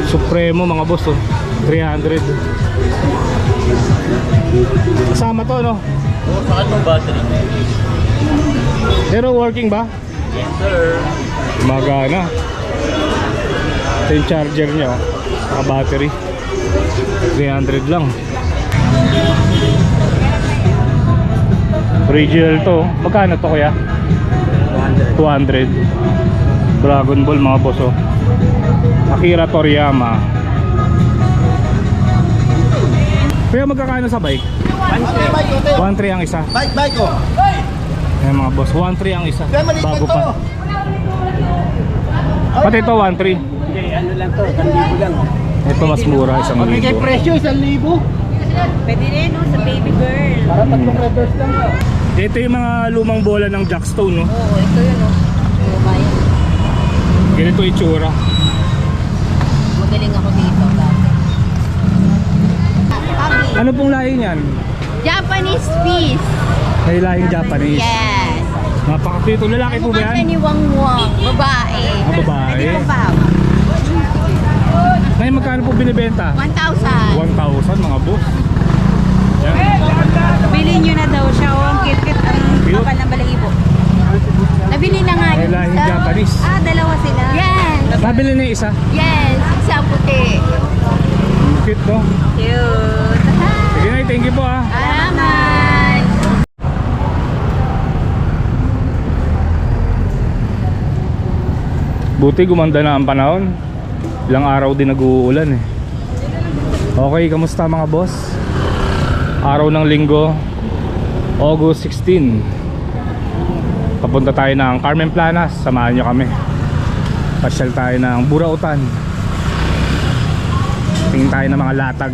Supremo mga boss oh. 300. Kasama to no? Oo, saan mo battery? Pero working ba? Yes sir. Magana. Ito yung charger niya oh. Saka battery 300 lang. Original to. Magkano to kuya? 200. Dragon Ball mga boss oh. Akira Toriyama. Kaya magkakano sa bike? 1.3 ang isa. Bike ko. Ayan mga boss, 1.3 ang isa. Bago pa. Pati ito 1.3. Hindi, ano lang to, 1,000 lang. Ito mas mura, 1,000. Pagkikay presyo, 1,000. Pwede rin no, sa baby girl. Para 3 reverse lang to. Ito yung mga lumang bola ng Jackstone no? Oo, ito yun no. Luma yun. Ganito itsura. Magaling ako dito dati. Ano pong lahi niyan? Japanese fish. May lahing Japanese. Yes. Napakapito. Lalaki po ba Mukha siya yan? ni Wang Wang. Babae. Ah, babae. Pwede ko ba? Ngayon magkano po binibenta? 1,000. 1,000 mga boss. Yan. Bilhin nyo na daw siya. Oh, ang cute-cute. Ang Cute. kapal ng balahibo. Nabili na nga May yung lahing isa. Japanese. Ah, dalawa sila. Yes. Nabili na yung isa. Yes. Isa puti. Cute no? Cute. Sige na, thank you po ah. Salamat. Buti gumanda na ang panahon. Ilang araw din nag-uulan eh. Okay, kamusta mga boss? Araw ng linggo, August 16. Papunta tayo ng Carmen Planas. Samahan nyo kami. Pasyal tayo ng Burautan. Tingin tayo ng mga latag.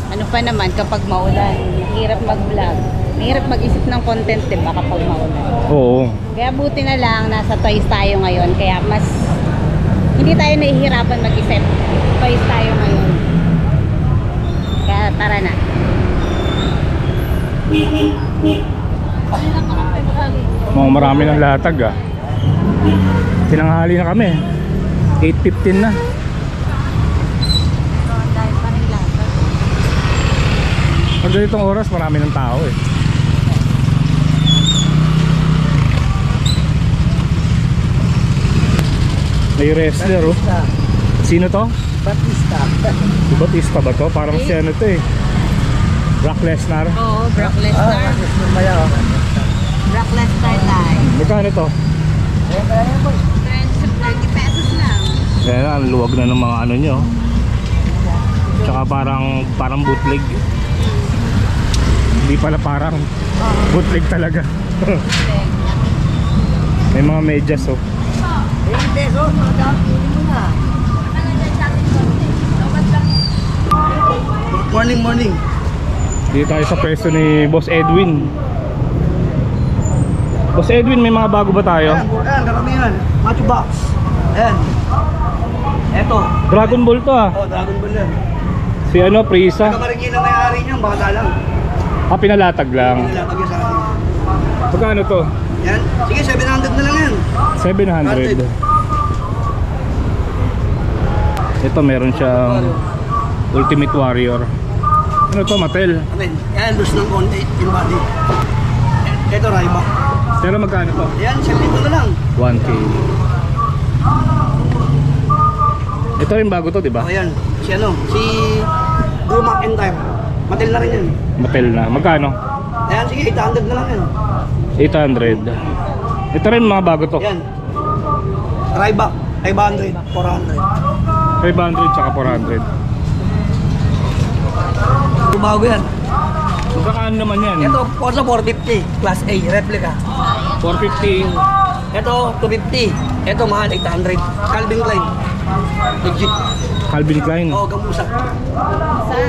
Ano pa naman kapag maulan, hirap mag-vlog. Hirap mag-isip ng content, diba, kapag maulan. Oo. Kaya buti na lang, nasa toys tayo ngayon. Kaya mas, hindi tayo nahihirapan mag-isip. Toys tayo ngayon. Kaya tara na. Mga marami ng latag ah. Tinanghali na kami. 8:15 na. Dahil pa rin lahat. Pag ganitong oras marami ng tao eh. May wrestler oh. Sino to? Batista. Si Batista ba to? Parang si ano to eh, Brock Lesnar. Oo, Brock Lesnar. Gusto mo yan. Brock Lesnar tayo. Magkano to? 30 pesos lang. Kaya ang luwag na ng mga ano nyo. Tsaka parang bootleg. Hindi pala parang bootleg talaga. May mga medyas oh. 20 pesos, madami mo na. Morning. Dito tayo sa pwesto ni Boss Edwin. Boss Edwin, may mga bago ba tayo? Ayan, karamihan. Macho box. Ayan. Eto. Dragon Ball to ah. Oh, Dragon Ball yan. Si ano, Prisa. Kamarigin na may-ari niyan, baka lang. Ah, pinalatag lang. Nilatag yan sa akin. Magkano to? Yan. Sige, 700 na lang yan. 700. Ito meron siyang Ultimate Warrior. Ano to, Mattel? Amen. Yan, loose ng konti yung body. Ito, Ryback. Pero magkano to? Yan, 1,000 na lang. 1K. Ito rin bago to, di ba? O yan, si Drew McIntyre. Mattel na rin yan. Mattel na. Magkano? Ayan, sige, 800 na lang yan. 800. Ito rin mga bago to. Yan. Ryback, 500, 400. 500 tsaka 400. Ito bago yan. Magkakano naman yan? Ito, Forza 450, Class A, replica. 450. Ito, 250. Ito, mahal, 800. Calvin Klein. Legit. Calvin Klein. Oo, gamusa.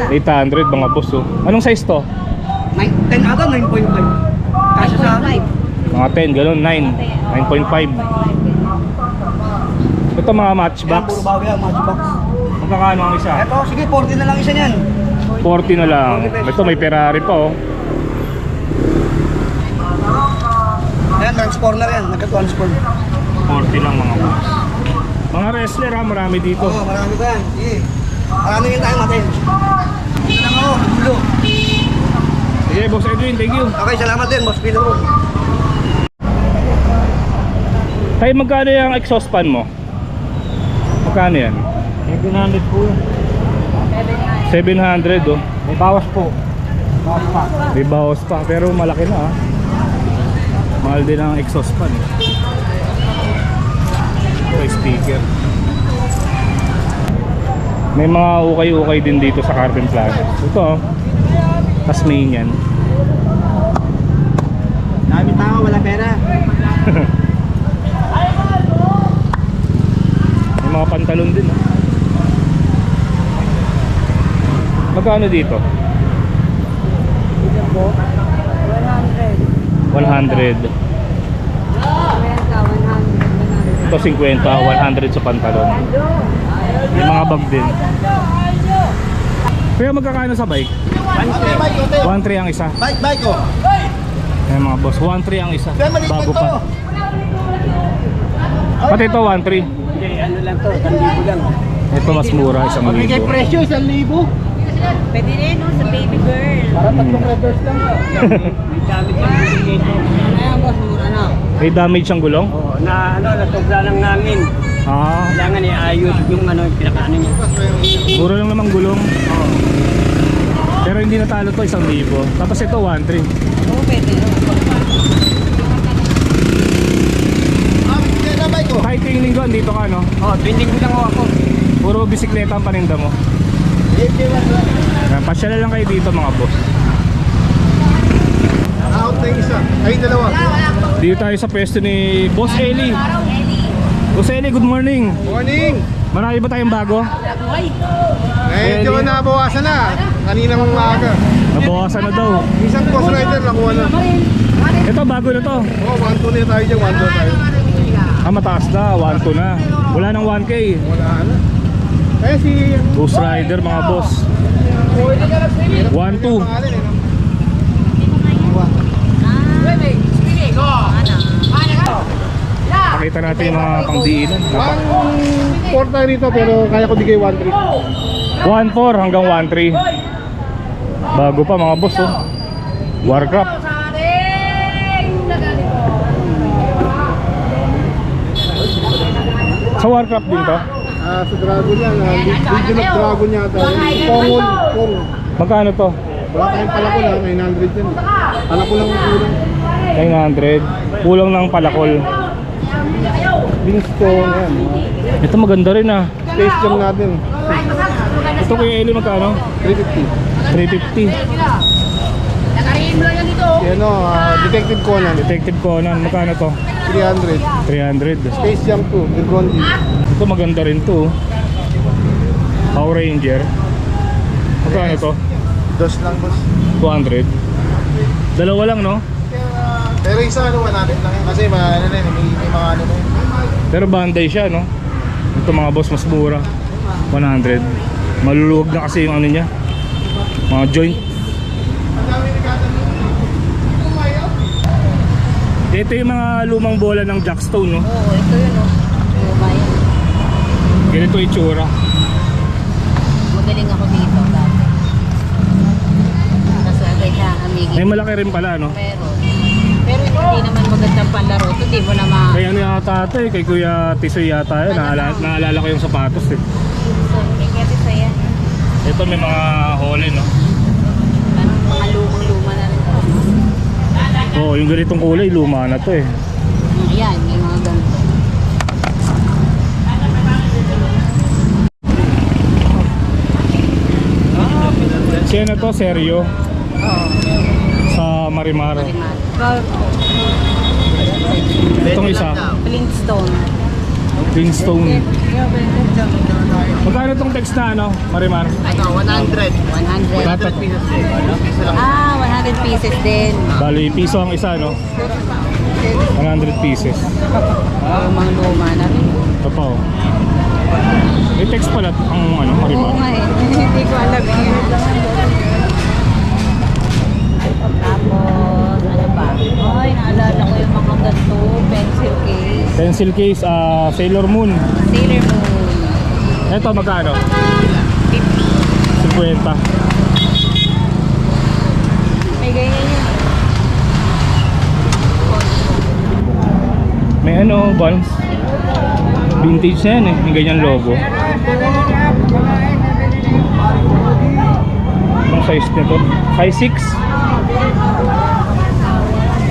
800 mga boss oh. Anong size to? 10 ata, 9.5. Kasya sa akin. Mga 10, ganun, 9. 9.5. Ito mga Yan, matchbox. puro bago yan, matchbox. Magkakano ang isa? Ito, sige, 40 na lang isa niyan. 40 na lang. Ito may Ferrari pa oh. Ayan, transformer yan, nagka-transform. 40 lang mga boss. Mga wrestler ha, marami dito. Oo, marami ba yan? Sige. Marami yung tayong matin. Ito lang ako, Pilo. Sige, Boss Edwin, thank you. Okay, salamat din, Boss Pilo. Tayo, magkano yung exhaust fan mo? Magkano yan? 700 po. 700 oh. May bawas po. Bawas pa. May bawas pa, pero malaki na ah. Mahal din ang exhaust fan eh. Ito sticker. May mga ukay-ukay din dito sa Carbon Plaza. Ito oh, Tasmanian. Dami tao, wala pera. May mga pantalon din oh. Magkano dito? 100. Ito 50, 100 sa pantalon. May mga bag din. Kaya magkakano sa bike? 1.3 ang isa. Bike ko. Ayan mga boss, 1.3 ang isa. Bago pa. Pati ito 1.3. Hindi, ano lang to, 1,000 lang. Ito mas mura, 1,000. presyo, 1,000. Pwede rin, no? Sa baby girl. Para tatlong reverse lang yun. May gamit yung bibigay ko. Ayan, boss, mura na. May damage ang gulong? Oo, natugla lang namin. Ah, Kailangan i-ayos yung pinakaano niya. mura lang naman gulong. Pero hindi natalo to 1,000. Tapos ito 1.3. Oo, pwede. Kahit yung linggo, andito ka no? Oo, 20 ko lang ako. Puro bisikleta ang paninda mo. Ayan, pasyala lang kayo dito mga boss. Out na yung isa. Ay, dalawa. Dito tayo sa pwesto ni Boss Eli. Boss Eli, good morning. Morning! Marami ba tayong bago? Medyo nabawasan na. Kaninang umaga. Nabawasan na daw. Isang Ghost Rider nakuha na. Ito, bago na to. Oo, 1-2 na tayo dyan. 1-2 tayo. Ah, mataas na. 1.2 na. Wala nang 1K. Wala na. Eh, si... Ghost Rider mga boss. 1.2. Pakita natin yung mga pangdiinan. 1-4 tayo rito pero kaya ko bigay 1-3. 1.4 hanggang 1.3. Bago pa mga boss oh. Warcraft. Sa Warcraft din to? Sa Dragon yan. Video ng Dragon yata. Pongol. Pong. Magkano to? Wala tayong palakol ha. 900 yan. Palakol lang ang kulang. 900. Kulang ng palakol. Bingstone yan. Ito maganda rin ah. Space jam natin. Ito kay Eli magkano? 350. 350. Yan o, Detective Conan. Detective Conan, magkano to? 300. 300. Space Jam 2, Lebron James. Ito maganda rin to. Power Ranger. Magkano to? Dos lang boss. 200. Dalawa lang no? Pero isa ano 100 lang yun. Kasi may mga ano na yun. Pero Bandai siya no? Ito mga boss mas mura. 100. Maluluwag na kasi yung ano niya. Mga joint. Ito yung mga lumang bola ng Jackstone no? Oo, ito yun, no? Luma yun. Ganito yung itsura. Magaling ako dito dati. Kaso agad siya, amigin. May malaki rin pala no? Pero hindi naman magandang panlaro. Ito, di mo na Kay ano yata ito eh, kay Kuya Tisoy yata yun. Naalala ko yung sapatos eh. So, may kaya saya. Ito may mga hole no? Parang mga lumang-luma na rin. Oo, yung ganitong kulay, luma na to eh. Ayan, may mga ganito. Siya na to, seryo. Sa Marimar. Itong isa, Flintstone. Flintstone. Magkano itong text na ano, Marimar? Ito, 100. 100. Dapat. Ah, 100 pieces din. Bali, piso ang isa no? 100 pieces. Mga luma na rin. Ito pa oh. May text pala ang ano, Marimar. Oo nga eh. Hindi ko alam eh. Tapos, ano ba? Ay, naalala ko yung mga Ang ganito, pencil case. Pencil case, Sailor Moon. Sailor Moon. Ito magkano? 50. 50. May ganyan yun. May ano, Vans. Vintage na yan eh, yung ganyan logo. Anong size nito? Size 6?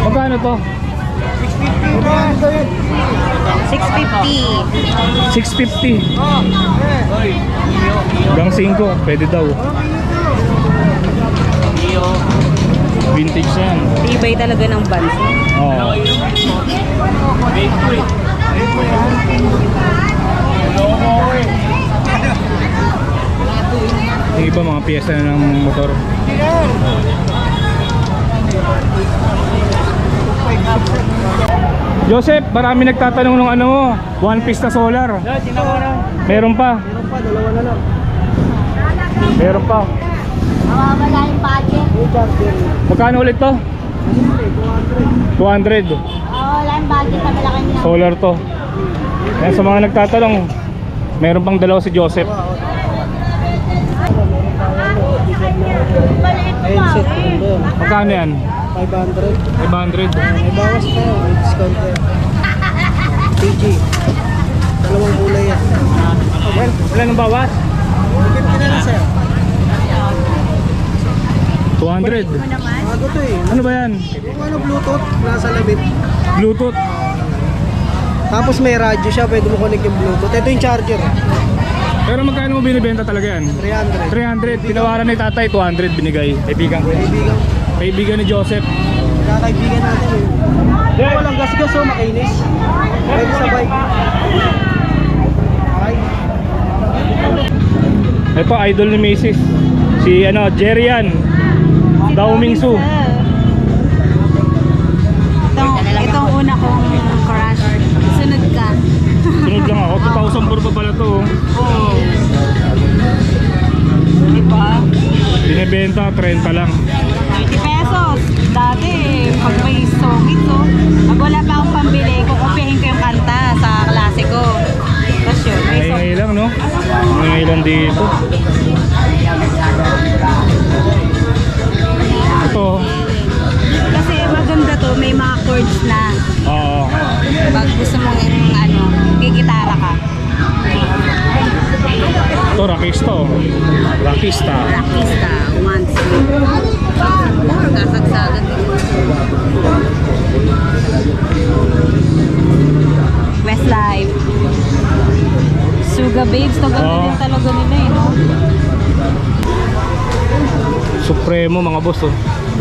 Magkano to? 650. 650. Gang 5, pwede daw. Vintage na yan. Tibay talaga ng Vans. Oo. Yung iba mga piyesa na ng motor. Joseph, marami nagtatanong nung ano mo, one piece na solar. Meron pa. Dalawa na lang. Meron pa. Mawawala yung budget. Magkano ulit to? 200. Wala yung budget sa malaki niya. Solar to. Yan, sa mga nagtatanong, meron pang dalawa si Joseph. Headset ko doon. Magkano yan? 500. 500. May bawas pa yun. May discount pa yun. PG. Dalawang kulay yan. Wala nang bawas? 50 na lang sir. 200. Bago to eh. Ano ba yan? Yung ano Bluetooth, nasa labit. Bluetooth. Tapos may radyo siya, pwede mo connect yung Bluetooth. Ito yung charger. Pero magkano mo binibenta talaga yan? 300. 300. Tinawaran ni tatay, 200 binigay. Kaibigan ko. Kaibigan. Kaibigan ni Joseph. Kakaibigan natin eh. Yung walang gas-gas oh, makinis. Pwede sa bike. Okay. Ito, idol ni Mrs. Si ano, Jerian. Dao Mingsu. Itong una kong crush. Sunod ka. Sunod lang ako. 2,000 pa pala to. Oo. Di ba? Binibenta, 30 lang. 30 pesos. Dati, pag may songit, so, pag wala pa akong pambili, kukupihin ko yung kanta sa klase ko. Tapos yun, may song. Ngayon lang, no? Ngayon lang dito. Ito. Kasi maganda to, may mga chords na. Oo. Pag gusto mong ano, gigitara ka. Ito, Rockista. Oh. Rockista. Rockista, once. Kasagsagan din. Westlife. Suga Babes, to ganda Oo. din talaga nila eh, no? Supremo mga boss, oh.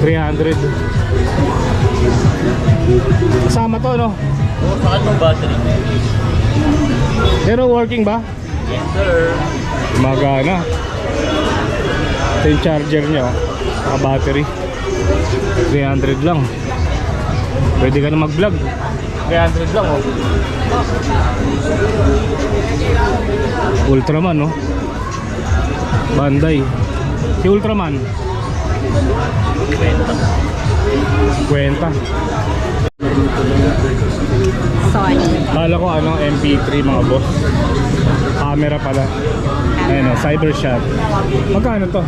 300. Kasama to, no? Saan yung battery? Pero working ba? Yes sir. Magana. Ito yung charger niya, oh. Saka battery. 300 lang. Pwede ka na mag-vlog. 300 lang, oh. Ultraman, no? Bandai. Si Ultraman. Kwenta. Sony. Kala ko ano, MP3 mga boss. Camera pala. Ayun, oh, Cybershot. Magkano to?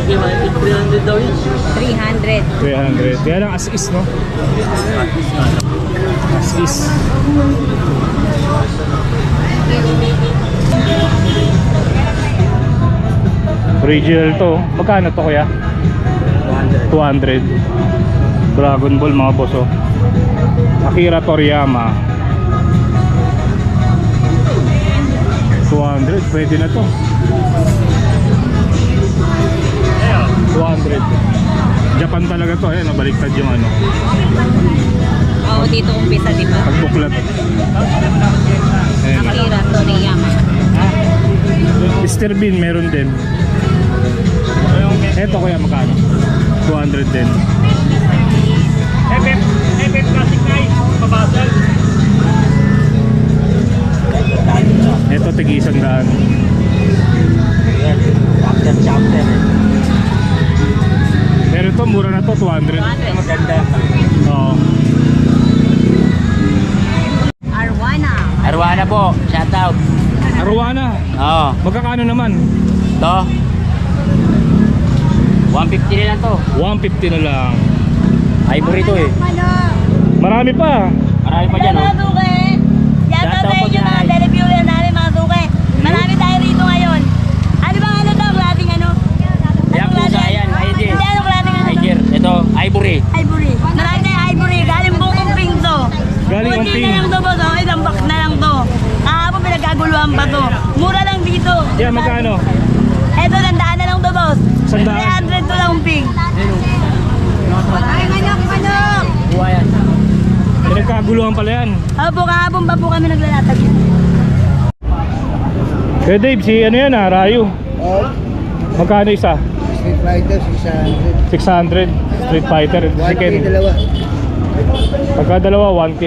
300 daw yun. 300. 300. Kaya lang as is, no? As is. Original to. Magkano to kuya? 200. Dragon Ball mga boss, oh. Akira Toriyama. 200. Pwede na to. 200. Japan talaga to. Ayan, nabaliktad yung ano. Oo, dito umpisa, di ba? Pagbuklat. Ayan. Akira Toriyama. Mr. Bean meron din. Eto kuya magkano? 200 din. FF Classic Night. Pabasal. Eto tig 100. Chapter. Pero ito mura na to, 200. Maganda. Oo. Arwana po, shoutout. Arwana. Oo. Magkakano naman? To. 150 na lang to. 150 na lang. Ivory to eh. Marami pa. Marami pa dyan oh. Mga suke, shout out sa inyo mga televiewer namin mga suke. Marami tayo rito ngayon. Ano bang ano to? Klaseng ano? Yan po sa ayan, Aijer. Hindi ano klaseng ano to? Aijer, ito, Ivory. Ivory. Marami tayo ivory. Galing buong ping to. Galing Kunti Umping. na lang to boss. Oh. Isang box na lang to. Kahapon pinagkaguluhan pa to. Mura lang dito. Yan, magkano? Eto, sandaan na lang to boss. 100. 300 to lang ping. Ay, manok. Buha yan. Pinagkaguluhan pala yan. Opo, kahapon pa po kami naglalatag. Eh Dave, si ano yan ah, Rayo. Oh, Magkano isa? Street Fighter, 600. 600. Street Fighter. Si 1K Ken. dalawa. Pagka dalawa, 1K.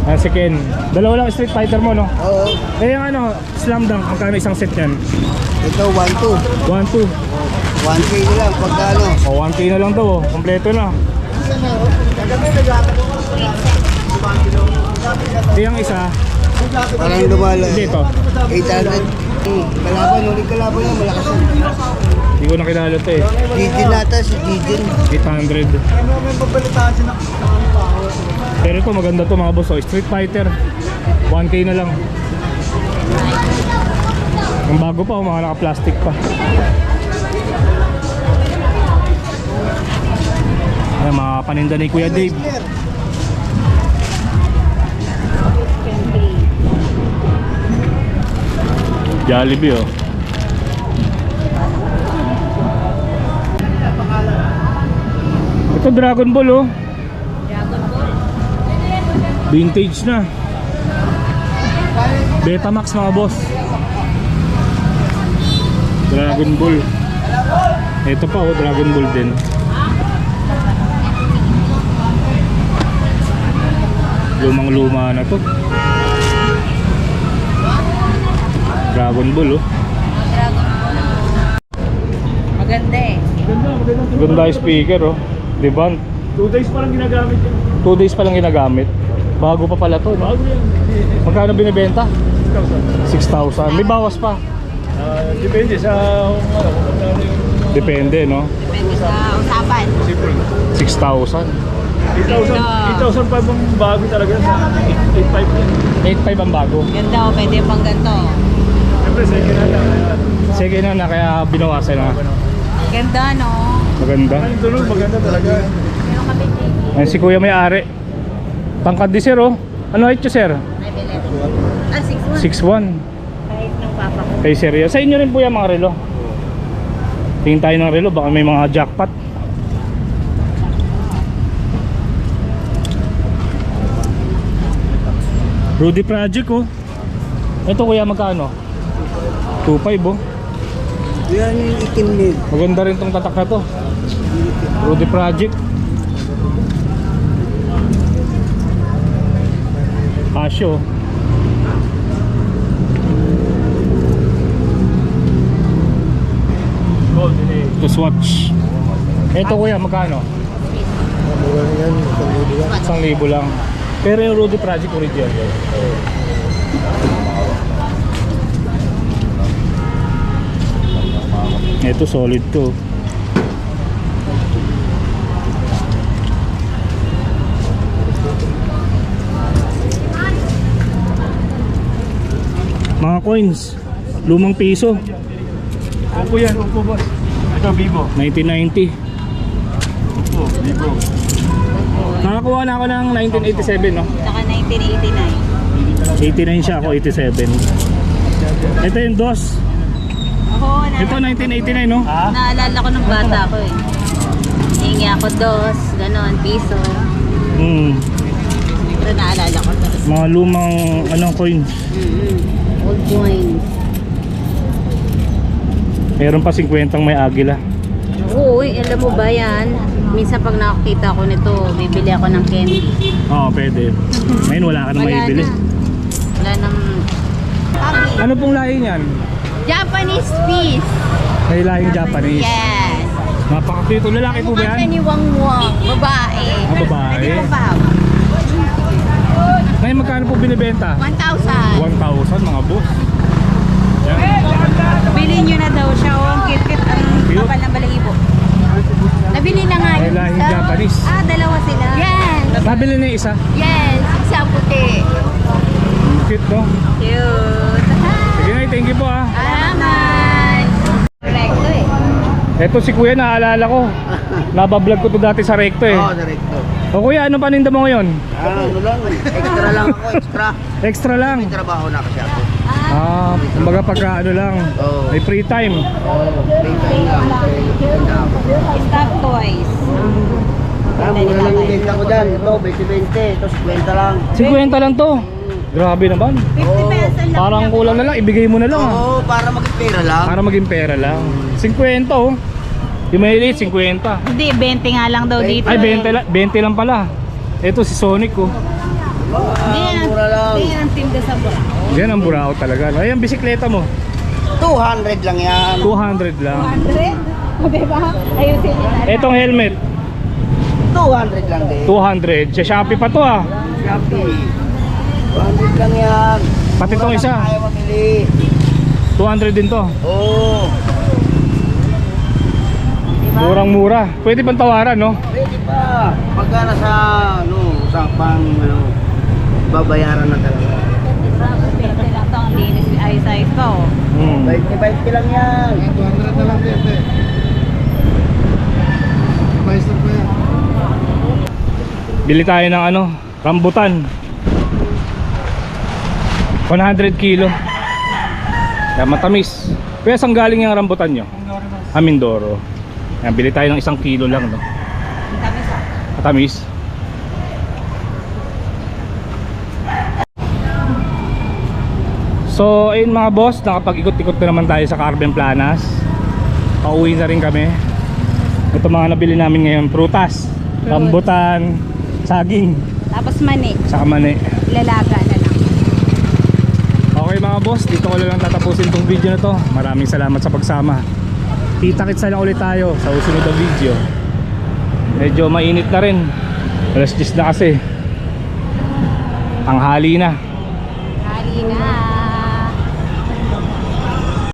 Yan si Ken. Dalawa lang Street Fighter mo, no? Oo. Eh yung ano, Slam Dunk, magkano isang set yan? Ito, 1-2. 1, 2. 1K na lang, pagka ano. O, 1K na lang daw, oh. Kompleto na. Eh yung isa, Parang lumala. hindi ito. 800. Kalaban, ulit kalaban yan, malakas yan. Hindi ko nakilala ito eh. Gigin nata, si Gigin. 800. Pero ito maganda to mga boss, oh. Street Fighter 1K na lang. Ang bago pa, oh, mga naka-plastic pa. Ay, mga paninda ni Kuya Dave. Jollibee, oh. Ito Dragon Ball, oh. Vintage na. Betamax mga boss. Dragon Ball. Ito pa, oh, Dragon Ball din. Lumang luma na to. Dragon Ball, oh. Maganda eh. Ganda yung speaker, oh. Diba? 2 days pa lang ginagamit yun. 2 days pa lang ginagamit. Bago pa pala to, no? Bago yan. Magkano binibenta? 6,000. 6,000. May bawas pa. Depende sa kung ano yung Depende, no? Depende sa usapan. simple. 6,000. 8,000 pa bang bago talaga sa 8,500 yan. 8,500 ang bago. Ganda o, pwede pang ganito. Siyempre, second hand lang. Sige na kaya binawasan na. Ganda no? Maganda. Yung tunog, maganda talaga. Ayun si Kuya may-ari. Tangkad di sir, oh. Ano height nyo, sir? Ay, bilet. Ah, 6-1. 6'1". Kahit ng papa ko. Kay sir yun. Sa inyo rin po yung mga relo. Tingin tayo ng relo, baka may mga jackpot. Rudy Project, oh. Ito kuya, magkano? 2.5, oh. Yan yung itim nil. Maganda rin tong tatak na to. Rudy Project. Casio. Gold, hindi. Ito Swatch. Ito kuya, magkano? Yan, 1,000 lang. Pero yung Rudy Project original. Ito solid to. Mga coins, lumang piso, Opo yan, Opo boss. Ito, Vivo. 1990. Opo, Vivo. Nakakuha na ako ng 1987, no? Saka 1989. 89 siya ako, 87. Ito yung DOS. Oo, Ito 1989, no? naalala ko nung bata ko eh. Hingi ako dos, ganon, piso. Ito naalala ko to. Mga lumang anong coins. Old coins. Meron pa 50 may agila. Oo, alam mo ba yan? Minsan pag nakakita ko nito, bibili ako ng candy. Oo, pwede. Ngayon wala ka na maibili. Wala nang... Ano pong lahi niyan? Japanese piece. May lahing Japanese. Yes. Napakapito. Lalaki po ba Mukha yan? ni Wang Wang. Babae. Ah, babae. Pwede mo pa. Ngayon magkano po binibenta? 1,000. 1,000 mga boss. Yan. Bilhin nyo na daw siya. Oh, ang cute-cute. Ang Cute. kapal ng balahibo. Nabili na nga Ay, yung lahing isa. Japanese. Dalawa sila. Yes. Nabili na yung isa. Yes. Isa puti. Cute no? Cute. Sige na, thank you po ah. Salamat. Recto eh. Eto si kuya, naalala ko. Nabablog ko to dati sa Recto eh. Oo, direkto. O kuya, ano paninda mo ngayon? Ano lang, extra lang ako, extra. Extra lang. May trabaho na kasi ako. Kumbaga pagka ano lang, Oo. may free time. Oo, may time lang. Ganda ako. Stop toys. Mura lang yung benta ko dyan. Ito, 20-20. Ito, 50 lang. 50 lang to. Grabe naman. 50 pesos lang. Parang kulang na lang, ibigay mo na lang ah. Oo, para magpera lang. Para maging pera lang. 50 oh. Yung maliliit, 50. Hindi, 20 nga lang daw dito. Ay, 20 lang pala. Ito si Sonic oh. Mura lang. Hindi yan ang tinda sa Burao. Yan ang burao talaga. Ay, ang bisikleta mo. 200 lang yan. 200 lang. 100? O diba? Ayusin nyo na. Etong helmet, 200 lang din. 200. Sa Shopee pa to ah. Shopee. 200 lang yan. Pati tong Mura isa. lang tayo mamili. 200 din to. Oo. Murang-mura. Pwede bang tawaran, no? Pwede pa. Pagka nasa, usapang, babayaran na talaga. 20 lang to. Ang linis. Ay, size ko. Hmm. 20 lang yan. 200 na lang din. Maestro ko yan. Bili tayo ng rambutan. 100 kilo. Yan, matamis. Kaya saan galing yung rambutan nyo? Mindoro. Yan, bili tayo ng 1 kilo lang, no? Matamis. So, ayun mga boss, nakapag-ikot-ikot na naman tayo sa Carmen Planas. Pauwi na rin kami. Ito mga nabili namin ngayon, prutas, rambutan, saging, Tapos mani. saka mani. Lalaga na lang. Okay mga boss, dito ko lang tatapusin tong video na to. Maraming salamat sa pagsama. Kita-kits na lang ulit tayo sa susunod na video. Medyo mainit na rin. Alas 10 na kasi. Tanghali na. Hali na.